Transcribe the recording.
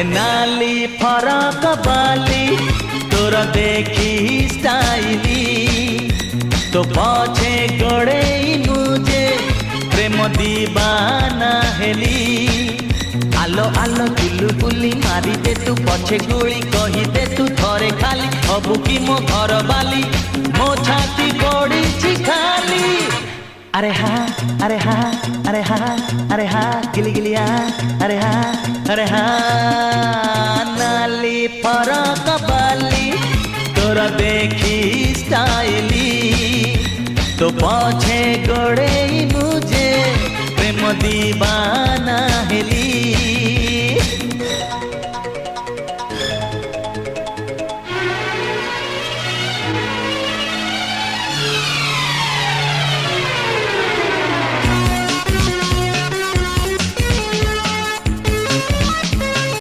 नाली फरक बाली तोर देखी स्टाइली तो पछे गड़े मुझे प्रेम दीवाना हेली आलो आलो चुलबुली मारी दे तू पछे गुली कही दे तू थरे खाली हबु की मो घर बाली मो छाती पड़ी खाली अरे हाँ अरे हाँ अरे हाँ अरे हाँ गिली गिलिया अरे हाँ नाली फरक बाली तोरा देखी स्टाइली तो पछे गड़े मुझे प्रेम दीवाना हेली।